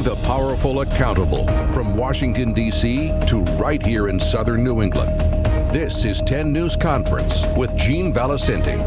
the powerful accountable from Washington, D.C. to right here in southern New England. This is 10 News Conference with Gene Valicenti.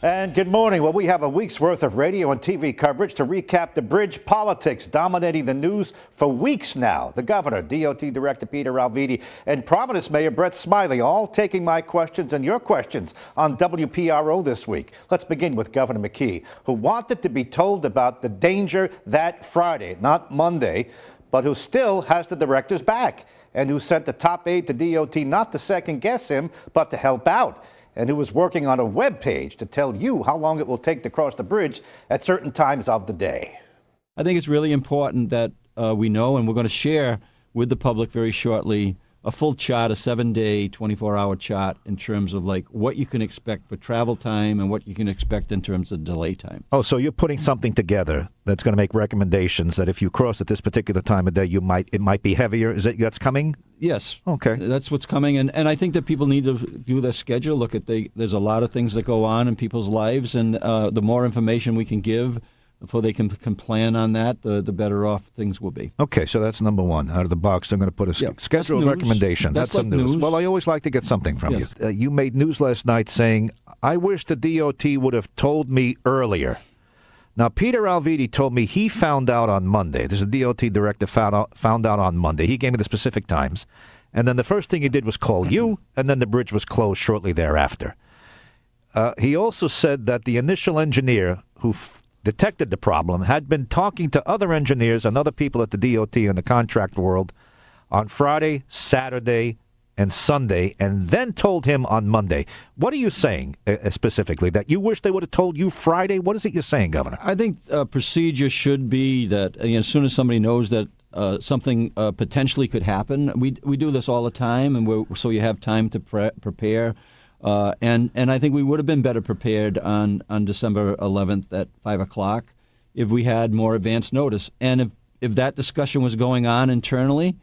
And good morning. Well, we have a week's worth of radio and TV coverage to recap the bridge politics dominating the news for weeks now. The governor, DOT Director Peter Alviti, and Providence Mayor Brett Smiley all taking my questions and your questions on WPRO this week. Let's begin with Governor McKee, who wanted to be told about the danger that Friday, not Monday, but who still has the director's back and who sent the top aide to DOT not to second guess him, but to help out, and who is working on a web page to tell you how long it will take to cross the bridge at certain times of the day. I think it's really important that we know, and we're going to share with the public very shortly, a full chart, a 7-day, 24-hour chart in terms of like what you can expect for travel time and what you can expect in terms of delay time. Oh, so you're putting something together that's going to make recommendations that if you cross at this particular time of day, it might be heavier. Is it that's coming? Yes. Okay. That's what's coming. And I think that people need to do their schedule. Look at there's a lot of things that go on in people's lives, and the more information we can give before they can plan on that, the better off things will be. Okay, so that's number one. Out of the box, I'm going to put a schedule of recommendations. That's some news. Well, I always like to get something from you. You made news last night saying, I wish the DOT would have told me earlier. Now, Peter Alviti told me he found out on Monday. There's a DOT director found out on Monday. He gave me the specific times. And then the first thing he did was call you, and then the bridge was closed shortly thereafter. He also said that the initial engineer who detected the problem had been talking to other engineers and other people at the DOT in the contract world on Friday, Saturday, and Sunday, and then told him on Monday. What are you saying specifically? That you wish they would have told you Friday? What is it you're saying, Governor? I think procedure should be that as soon as somebody knows that something potentially could happen, we do this all the time, and so you have time to prepare. And I think we would have been better prepared on December 11th at 5 o'clock if we had more advance notice. And if that discussion was going on internally,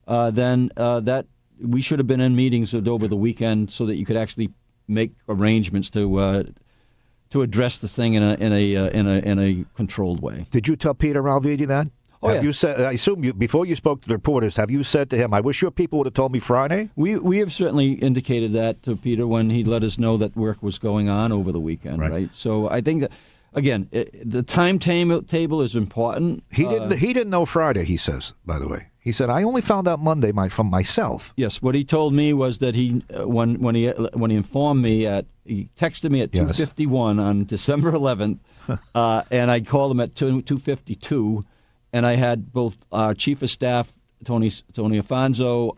then that we should have been in meetings over the weekend so that you could actually make arrangements to address the thing in a controlled way. Did you tell Peter Alviti that? Oh, have you said? I assume before you spoke to the reporters, have you said to him, "I wish your people would have told me Friday"? We have certainly indicated that to Peter when he let us know that work was going on over the weekend. Right. So I think that again, the timetable is important. He didn't know Friday. He says, by the way, he said, "I only found out Monday from myself." Yes. What he told me was that he when he informed me he texted me at 2:51 on December 11th, and I called him at 2:52. And I had both our Chief of Staff, Tony Afonso,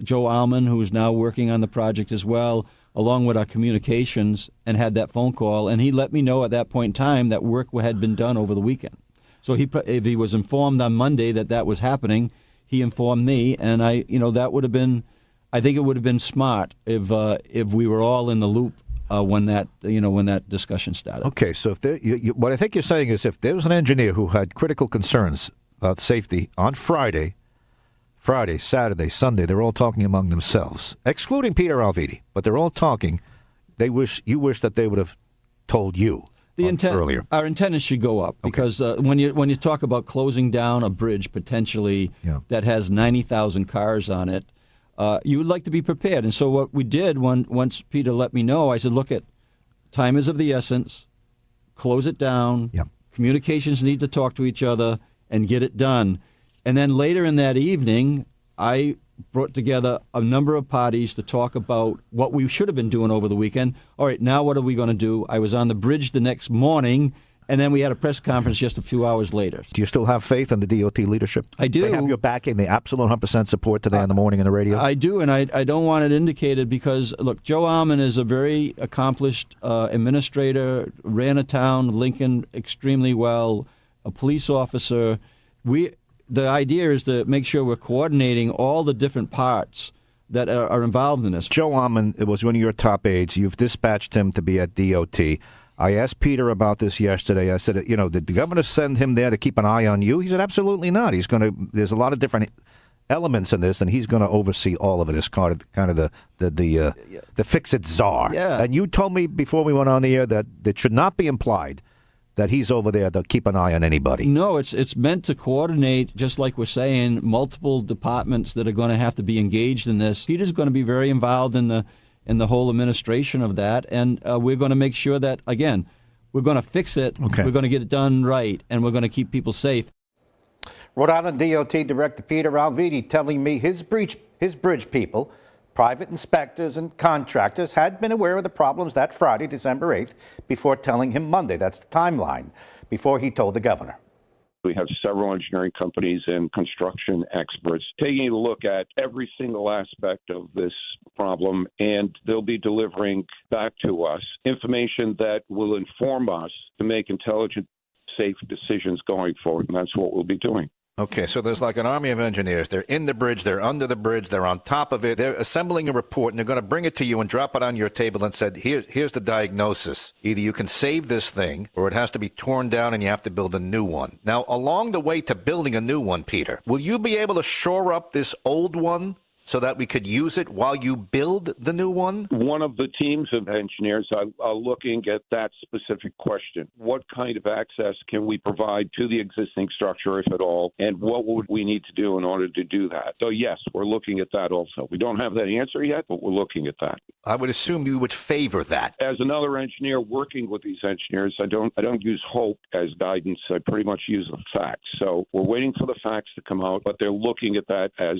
Joe Alman, who is now working on the project as well, along with our communications, and had that phone call. And he let me know at that point in time that work had been done over the weekend. So if he was informed on Monday that was happening, he informed me. And I think it would have been smart if we were all in the loop when that discussion started. Okay, so what I think you're saying is if there was an engineer who had critical concerns about safety on Friday, Saturday, Sunday, they're all talking among themselves, excluding Peter Alviti, but they're all talking. You wish that they would have told you earlier. Our antennas should go up because when you talk about closing down a bridge potentially that has 90,000 cars on it. You would like to be prepared. And so what we did once Peter let me know, I said, look, time is of the essence. Close it down. Yep. Communications need to talk to each other and get it done. And then later in that evening, I brought together a number of parties to talk about what we should have been doing over the weekend. All right, now what are we going to do? I was on the bridge the next morning, and then we had a press conference just a few hours later. Do you still have faith in the DOT leadership? I do. They have your backing, the absolute 100% support today in the morning on the radio? I do, and I don't want it indicated because, look, Joe Alman is a very accomplished administrator, ran a town, Lincoln, extremely well, a police officer. The idea is to make sure we're coordinating all the different parts that are involved in this. Joe Alman was one of your top aides. You've dispatched him to be at DOT. I asked Peter about this yesterday. I said, did the governor send him there to keep an eye on you? He said, absolutely not. There's a lot of different elements in this, and he's going to oversee all of it as kind of the fix-it czar. Yeah. And you told me before we went on the air that it should not be implied that he's over there to keep an eye on anybody. No, it's meant to coordinate, just like we're saying, multiple departments that are going to have to be engaged in this. Peter's going to be very involved in the whole administration of that, and we're going to make sure that, again, we're going to fix it, we're going to get it done right, and we're going to keep people safe. Rhode Island DOT Director Peter Alviti telling me his bridge people, private inspectors and contractors, had been aware of the problems that Friday, December 8th, before telling him Monday. That's the timeline, before he told the governor. We have several engineering companies and construction experts taking a look at every single aspect of this problem, and they'll be delivering back to us information that will inform us to make intelligent, safe decisions going forward, and that's what we'll be doing. Okay, so there's like an army of engineers. They're in the bridge, they're under the bridge, they're on top of it. They're assembling a report, and they're going to bring it to you and drop it on your table and said, here's the diagnosis. Either you can save this thing, or it has to be torn down and you have to build a new one. Now, along the way to building a new one, Peter, will you be able to shore up this old one so that we could use it while you build the new one? One of the teams of engineers are looking at that specific question. What kind of access can we provide to the existing structure, if at all, and what would we need to do in order to do that? So, yes, we're looking at that also. We don't have that answer yet, but we're looking at that. I would assume you would favor that. As another engineer working with these engineers, I don't use hope as guidance. I pretty much use the facts. So we're waiting for the facts to come out, but they're looking at that as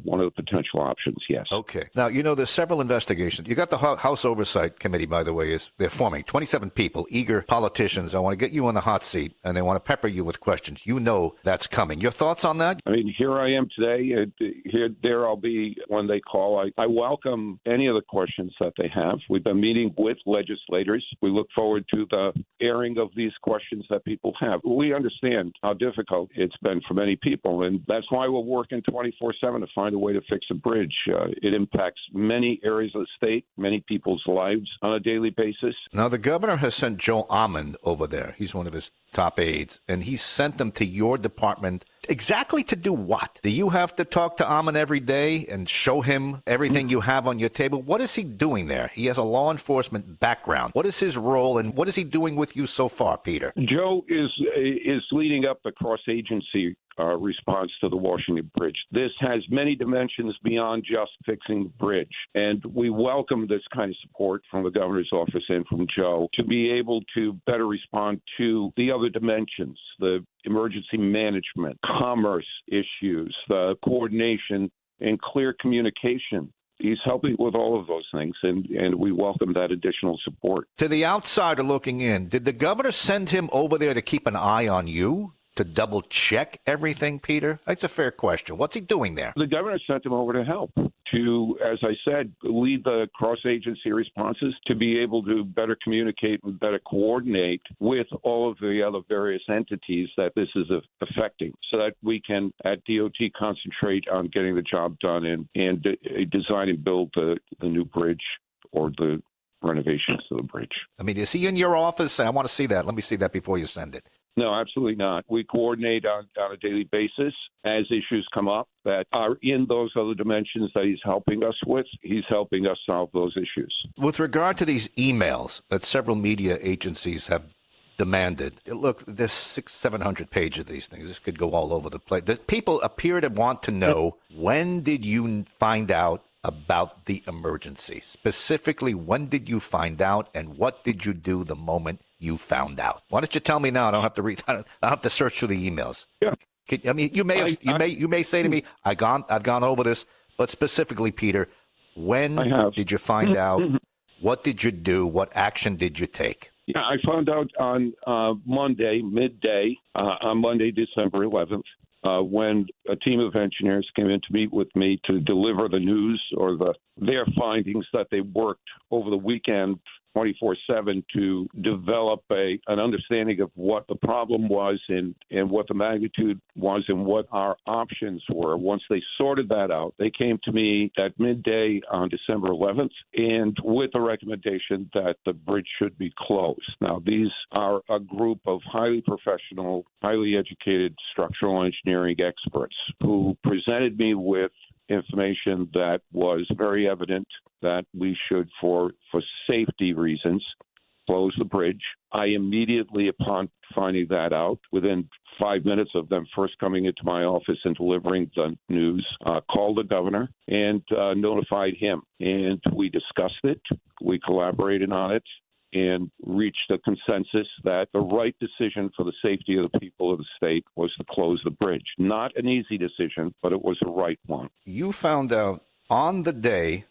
one of the potential options, yes. Okay. Now, there's several investigations. You got the House Oversight Committee, by the way, they're forming 27 people, eager politicians. I want to get you on the hot seat, and they want to pepper you with questions. You know that's coming. Your thoughts on that? I mean, here I am today. There I'll be when they call. I welcome any of the questions that they have. We've been meeting with legislators. We look forward to the airing of these questions that people have. We understand how difficult it's been for many people, and that's why we're working 24/7 to find a way to fix a bridge. It impacts many areas of the state, many people's lives on a daily basis. Now, the governor has sent Joe Almond over there. He's one of his top aides, and he sent them to your department exactly to do what? Do you have to talk to Almond every day and show him everything you have on your table? What is he doing there? He has a law enforcement background. What is his role, and what is he doing with you so far, Peter? Joe is leading up the cross-agency response to the Washington Bridge. This has many dimensions beyond just fixing the bridge, and we welcome this kind of support from the governor's office and from Joe to be able to better respond to the other dimensions, the emergency management, commerce issues, the coordination, and clear communication. He's helping with all of those things, and we welcome that additional support. To the outsider looking in, did the governor send him over there to keep an eye on you? To double check everything, Peter? That's a fair question. What's he doing there? The governor sent him over to help, to, as I said, lead the cross-agency responses, to be able to better communicate and better coordinate with all of the other various entities that this is affecting, so that we can, at DOT, concentrate on getting the job done and design and build the new bridge or the renovations to the bridge. I mean, is he in your office? I want to see that. Let me see that before you send it. No, absolutely not. We coordinate on a daily basis as issues come up that are in those other dimensions that he's helping us with. He's helping us solve those issues. With regard to these emails that several media agencies have demanded, look, there's 600-700 pages of these things. This could go all over the place. The people appear to want to know, when did you find out about the emergency? Specifically, when did you find out, and what did you do the moment you found out? Why don't you tell me now? I don't have to read. I don't have to search through the emails. Yeah. I mean, you may say to me, I've gone over this, but specifically, Peter, when did you find out? What did you do? What action did you take? Yeah, I found out on Monday, midday, on Monday, December 11th, when a team of engineers came in to meet with me to deliver the news or their findings that they worked over the weekend 24/7 to develop an understanding of what the problem was and what the magnitude was and what our options were. Once they sorted that out, they came to me at midday on December 11th and with a recommendation that the bridge should be closed. Now, these are a group of highly professional, highly educated structural engineering experts who presented me with information that was very evident that we should, for safety reasons, close the bridge. I immediately, upon finding that out, within 5 minutes of them first coming into my office and delivering the news, called the governor and notified him. And we discussed it. We collaborated on it and reached a consensus that the right decision for the safety of the people of the state was to close the bridge. Not an easy decision, but it was the right one. You found out on the day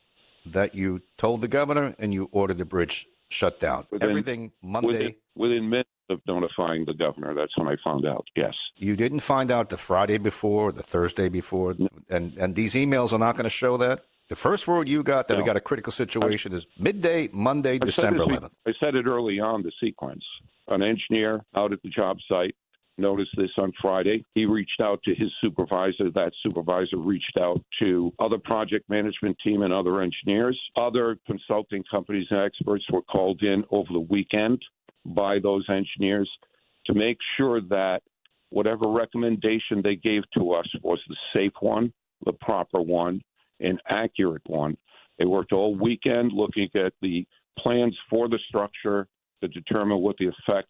that you told the governor and you ordered the bridge shut down. Everything Monday? Within minutes of notifying the governor. That's when I found out, yes. You didn't find out the Friday before, the Thursday before, and these emails are not going to show that? The first word you got that we got a critical situation is midday, Monday, December 11th. I said it early on, the sequence. An engineer out at the job site noticed this on Friday. He reached out to his supervisor. That supervisor reached out to other project management team and other engineers. Other consulting companies and experts were called in over the weekend by those engineers to make sure that whatever recommendation they gave to us was the safe one, the proper one, an accurate one. They worked all weekend looking at the plans for the structure to determine what the effect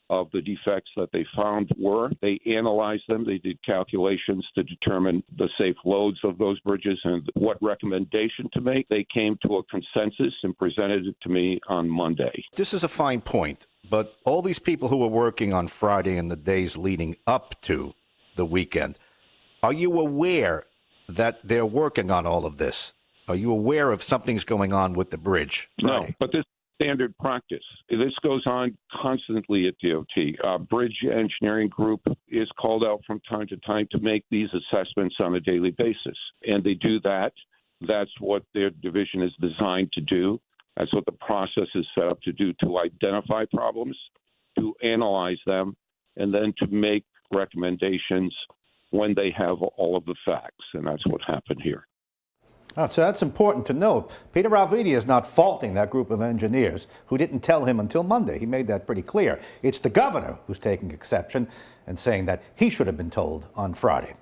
of the defects that they found were. They analyzed them. They did calculations to determine the safe loads of those bridges and what recommendation to make. They came to a consensus and presented it to me on Monday. This is a fine point, but all these people who were working on Friday and the days leading up to the weekend, are you aware that they're working on all of this? Are you aware of something's going on with the bridge Friday? No, but this standard practice. This goes on constantly at DOT. Bridge engineering group is called out from time to time to make these assessments on a daily basis. And they do that. That's what their division is designed to do. That's what the process is set up to do, to identify problems, to analyze them, and then to make recommendations when they have all of the facts. And that's what happened here. Oh, so that's important to know. Peter Alviti is not faulting that group of engineers who didn't tell him until Monday. He made that pretty clear. It's the governor who's taking exception and saying that he should have been told on Friday.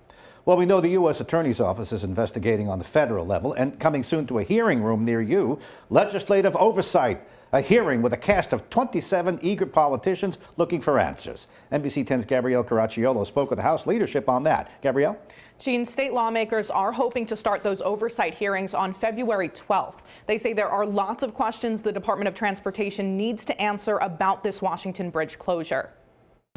Well, we know the U.S. Attorney's Office is investigating on the federal level and coming soon to a hearing room near you, legislative oversight, a hearing with a cast of 27 eager politicians looking for answers. NBC 10's Gabrielle Caracciolo spoke with the House leadership on that. Gabrielle? Gene, state lawmakers are hoping to start those oversight hearings on February 12th. They say there are lots of questions the Department of Transportation needs to answer about this Washington Bridge closure.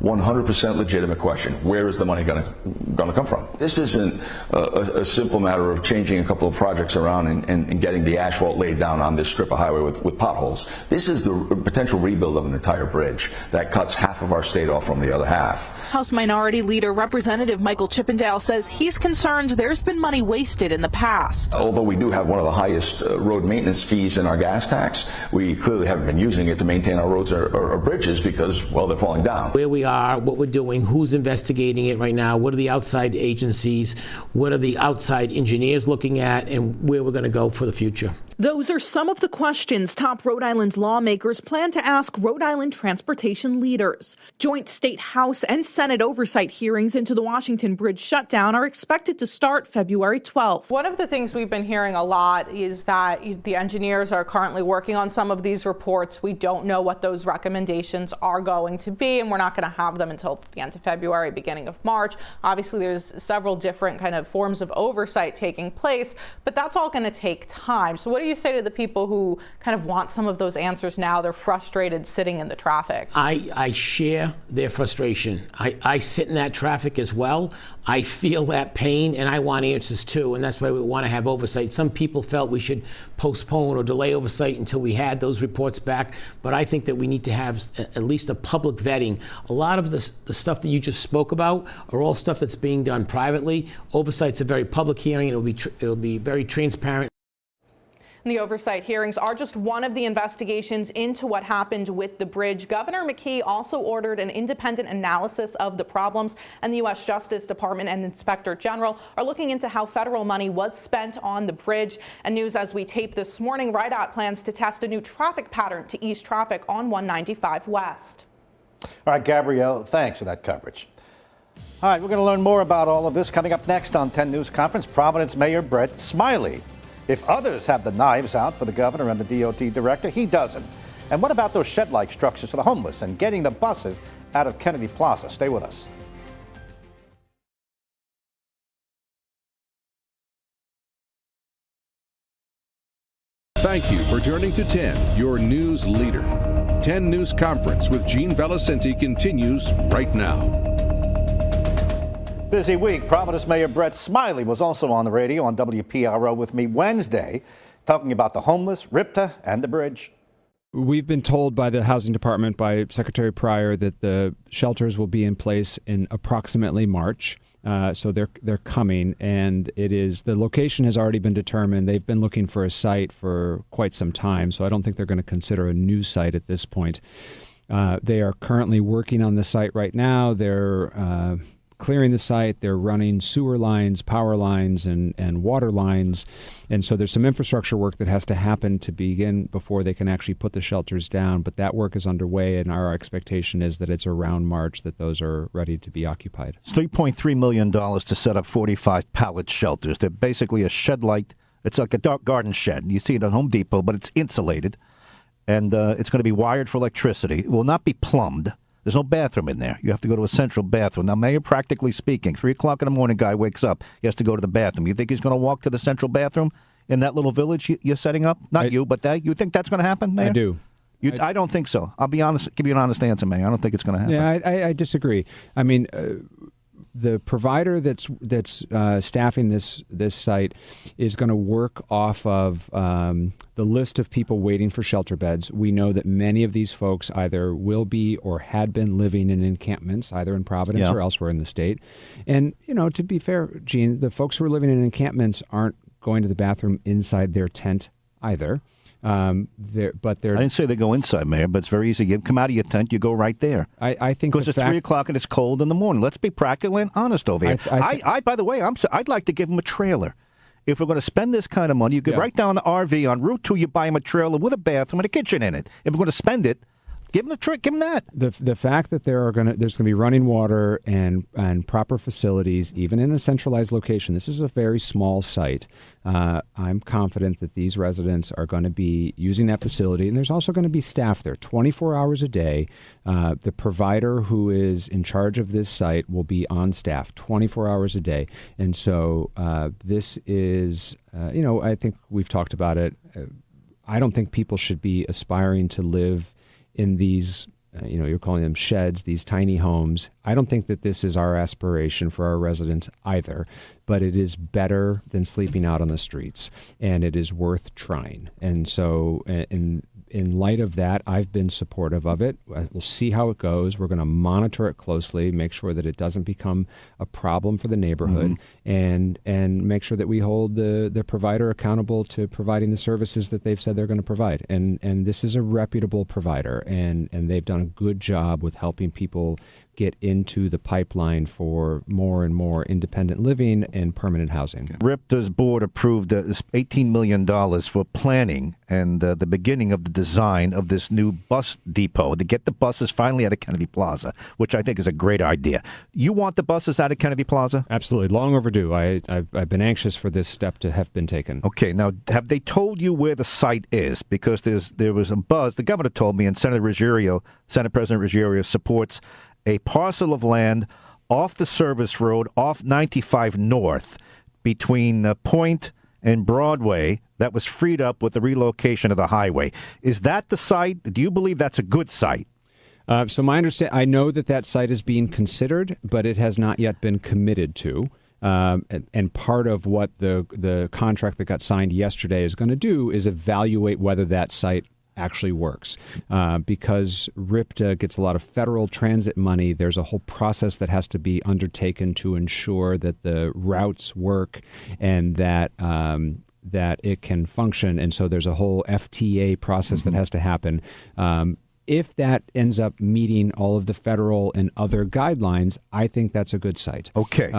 100% legitimate question. Where is the money going to come from? This isn't a simple matter of changing a couple of projects around and getting the asphalt laid down on this strip of highway with potholes. This is the potential rebuild of an entire bridge that cuts half of our state off from the other half. House Minority Leader Representative Michael Chippendale says he's concerned there's been money wasted in the past. Although we do have one of the highest road maintenance fees in our gas tax, we clearly haven't been using it to maintain our roads or bridges because, well, they're falling down. Where we are, what we're doing, who's investigating it right now, what are the outside agencies, what are the outside engineers looking at, and where we're going to go for the future. Those are some of the questions top Rhode Island lawmakers plan to ask Rhode Island transportation leaders. Joint state House and Senate oversight hearings into the Washington Bridge shutdown are expected to start February 12th. One of the things we've been hearing a lot is that the engineers are currently working on some of these reports. We don't know what those recommendations are going to be, and we're not going to have them until the end of February, beginning of March. Obviously, there's several different kind of forms of oversight taking place, but that's all going to take time. So what do you say to the people who kind of want some of those answers now? They're frustrated sitting in the traffic. I share their frustration. I sit in that traffic as well. I feel that pain, and I want answers too, and that's why we want to have oversight. Some people felt we should postpone or delay oversight until we had those reports back, but I think that we need to have at least a public vetting. A lot of the stuff that you just spoke about are all stuff that's being done privately. Oversight's a very public hearing, and it'll be very transparent. The oversight hearings are just one of the investigations into what happened with the bridge. Governor McKee also ordered an independent analysis of the problems, and the U.S. Justice Department and Inspector General are looking into how federal money was spent on the bridge. And news as we tape this morning, RIDOT plans to test a new traffic pattern to ease traffic on 195 West. All right, Gabrielle, thanks for that coverage. All right, we're going to learn more about all of this coming up next on 10 News Conference. Providence Mayor Smiley. If others have the knives out for the governor and the DOT director, he doesn't. And what about those shed-like structures for the homeless and getting the buses out of Kennedy Plaza? Stay with us. Thank you for turning to 10, your news leader. 10 News Conference with Gene Valicenti continues right now. Busy week. Providence Mayor Brett Smiley was also on the radio on WPRO with me Wednesday, talking about the homeless, RIPTA, and the bridge. We've been told by the Housing Department, by Secretary Pryor, that the shelters will be in place in approximately March. So they're coming, and the location has already been determined. They've been looking for a site for quite some time, so I don't think they're going to consider a new site at this point. They are currently working on the site right now. They're clearing the site. They're running sewer lines, power lines, and water lines. And so there's some infrastructure work that has to happen to begin before they can actually put the shelters down. But that work is underway, and our expectation is that it's around March that those are ready to be occupied. It's $3.3 million to set up 45 pallet shelters. They're basically a shed-like, it's like a dark garden shed. You see it at Home Depot, but it's insulated. And it's going to be wired for electricity. It will not be plumbed. There's no bathroom in there. You have to go to a central bathroom. Now, Mayor, practically speaking, 3 o'clock in the morning, guy wakes up. He has to go to the bathroom. You think he's going to walk to the central bathroom in that little village you're setting up? You think that's going to happen, Mayor? I do. I don't think so. I'll be honest. Give you an honest answer, Mayor. I don't think it's going to happen. Yeah, I disagree. I mean, the provider that's staffing this site is going to work off of the list of people waiting for shelter beds. We know that many of these folks either will be or had been living in encampments, either in Providence or elsewhere in the state. And, to be fair, Gene, the folks who are living in encampments aren't going to the bathroom inside their tent either. I didn't say they go inside, Mayor, but it's very easy. You come out of your tent, you go right there. I think because it's 3 o'clock and it's cold in the morning. Let's be practical and honest over here. By the way, I'd like to give them a trailer. If we're going to spend this kind of money, you could write down the RV on Route 2. You buy them a trailer with a bathroom and a kitchen in it. If we're going to spend it, give them the trick. Give them that. The fact that there's going to be running water and proper facilities, even in a centralized location. This is a very small site. I'm confident that these residents are going to be using that facility, and there's also going to be staff there 24 hours a day. The provider who is in charge of this site will be on staff 24 hours a day, and so this is, I think we've talked about it. I don't think people should be aspiring to live in these, you're calling them sheds, these tiny homes. I don't think that this is our aspiration for our residents either, but it is better than sleeping out on the streets, and it is worth trying. And so in light of that, I've been supportive of it. We'll see how it goes. We're going to monitor it closely, make sure that it doesn't become a problem for the neighborhood, and make sure that we hold the provider accountable to providing the services that they've said they're going to provide. And this is a reputable provider, and they've done a good job with helping people get into the pipeline for more and more independent living and permanent housing. RIPTA's board approved $18 million for planning and the beginning of the design of this new bus depot to get the buses finally out of Kennedy Plaza, which I think is a great idea. You want the buses out of Kennedy Plaza? Absolutely. Long overdue. I've been anxious for this step to have been taken. Okay. Now, have they told you where the site is? Because there was a buzz. The governor told me, and Senate President Ruggiero supports a parcel of land off the service road off 95 North between Point and Broadway that was freed up with the relocation of the highway. Is that the site? Do you believe that's a good site? So my understanding, I know that site is being considered, but it has not yet been committed to. And part of what the contract that got signed yesterday is going to do is evaluate whether that site actually works. Because RIPTA gets a lot of federal transit money, there's a whole process that has to be undertaken to ensure that the routes work and that it can function. And so there's a whole FTA process that has to happen. If that ends up meeting all of the federal and other guidelines, I think that's a good site. Okay.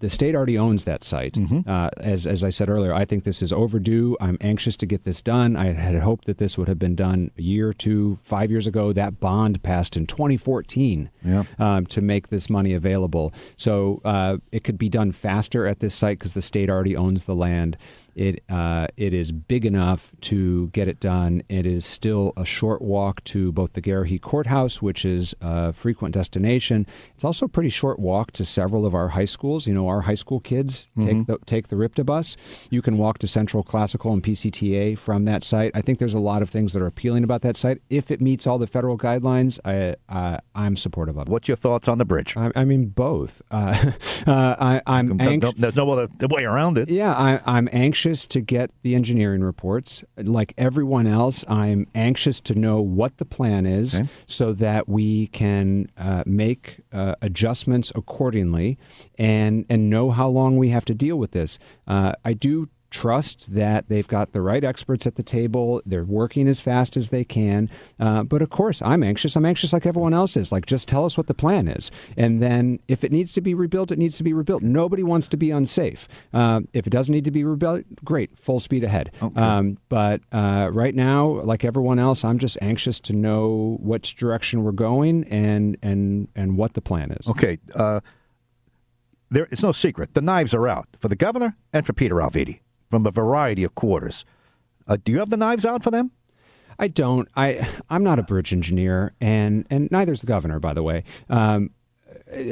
The state already owns that site. As I said earlier, I think this is overdue. I'm anxious to get this done. I had hoped that this would have been done a year, 5 years ago. That bond passed in 2014 to make this money available. So it could be done faster at this site because the state already owns the land. It is big enough to get it done. It is still a short walk to both the Garrahy Courthouse, which is a frequent destination. It's also a pretty short walk to several of our high schools. You know, our high school kids take the RIPTA bus. You can walk to Central Classical and PCTA from that site. I think there's a lot of things that are appealing about that site. If it meets all the federal guidelines, I'm supportive of it. What's your thoughts on the bridge? I mean, both. There's no other way around it. Yeah, I'm anxious to get the engineering reports. Like everyone else, I'm anxious to know what the plan is so that we can make adjustments accordingly and know how long we have to deal with this. I do trust that they've got the right experts at the table. They're working as fast as they can. But of course, I'm anxious. I'm anxious like everyone else is. Like, just tell us what the plan is. And then if it needs to be rebuilt, it needs to be rebuilt. Nobody wants to be unsafe. If it doesn't need to be rebuilt, great, full speed ahead. Okay. But right now, like everyone else, I'm just anxious to know which direction we're going and what the plan is. Okay. It's no secret. The knives are out for the governor and for Peter Alviti from a variety of quarters. Do you have the knives out for them? I don't. I'm not a bridge engineer, and neither is the governor, by the way. I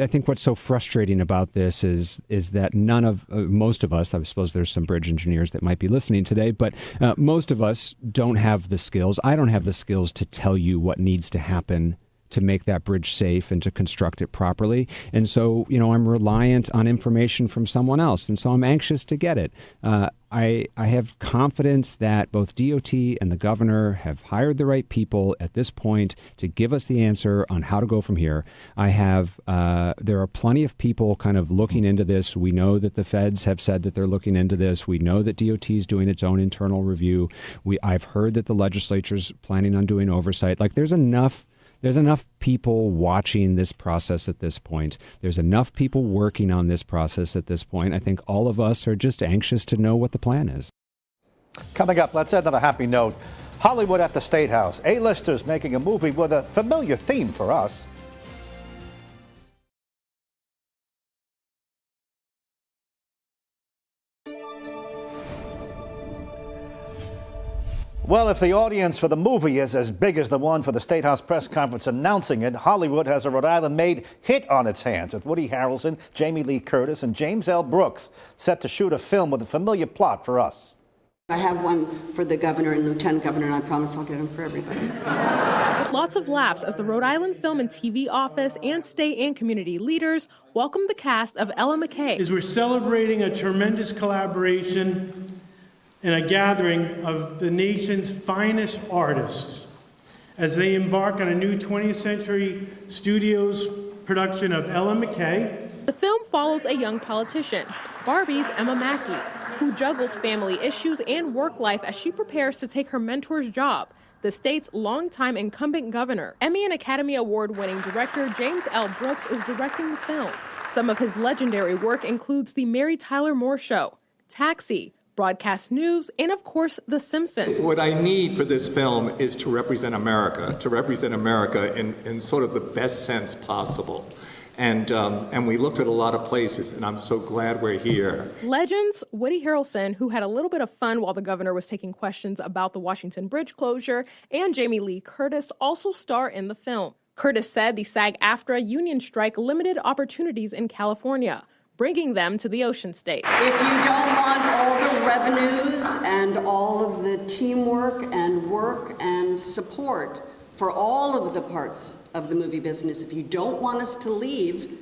think what's so frustrating about this is that most of us, I suppose there's some bridge engineers that might be listening today, but most of us don't have the skills. I don't have the skills to tell you what needs to happen to make that bridge safe and to construct it properly. And so, I'm reliant on information from someone else. And so I'm anxious to get it. I have confidence that both DOT and the governor have hired the right people at this point to give us the answer on how to go from here. There are plenty of people kind of looking into this. We know that the feds have said that they're looking into this. We know that DOT is doing its own internal review. I've heard that the legislature's planning on doing oversight. Like, there's enough people watching this process at this point. There's enough people working on this process at this point. I think all of us are just anxious to know what the plan is. Coming up, let's end on a happy note. Hollywood at the State House. A-listers making a movie with a familiar theme for us. Well, if the audience for the movie is as big as the one for the State House press conference announcing it, Hollywood has a Rhode Island-made hit on its hands with Woody Harrelson, Jamie Lee Curtis, and James L. Brooks set to shoot a film with a familiar plot for us. I have one for the governor and lieutenant governor, and I promise I'll get them for everybody. With lots of laughs as the Rhode Island Film and TV office and state and community leaders welcome the cast of Ella McKay. As we're celebrating a tremendous collaboration and a gathering of the nation's finest artists as they embark on a new 20th Century Studios production of Ella McKay. The film follows a young politician, Barbie's Emma Mackey, who juggles family issues and work life as she prepares to take her mentor's job, the state's longtime incumbent governor. Emmy and Academy Award-winning director James L. Brooks is directing the film. Some of his legendary work includes The Mary Tyler Moore Show, Taxi, Broadcast News, and of course, The Simpsons. What I need for this film is to represent America in sort of the best sense possible. And we looked at a lot of places, and I'm so glad we're here. Legends Woody Harrelson, who had a little bit of fun while the governor was taking questions about the Washington Bridge closure, and Jamie Lee Curtis also star in the film. Curtis said the SAG-AFTRA union strike limited opportunities in California, bringing them to the Ocean State. If you don't want all the revenues and all of the teamwork and work and support for all of the parts of the movie business, if you don't want us to leave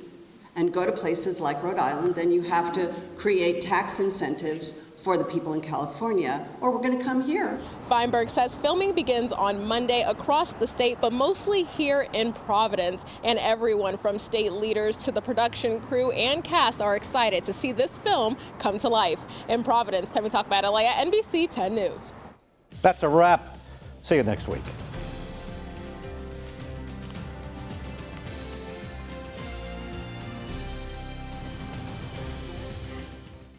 and go to places like Rhode Island, then you have to create tax incentives for the people in California, or we're going to come here. Feinberg says filming begins on Monday across the state, but mostly here in Providence. And everyone from state leaders to the production crew and cast are excited to see this film come to life. In Providence, Tammy Talkbadalaya, NBC 10 News. That's a wrap. See you next week.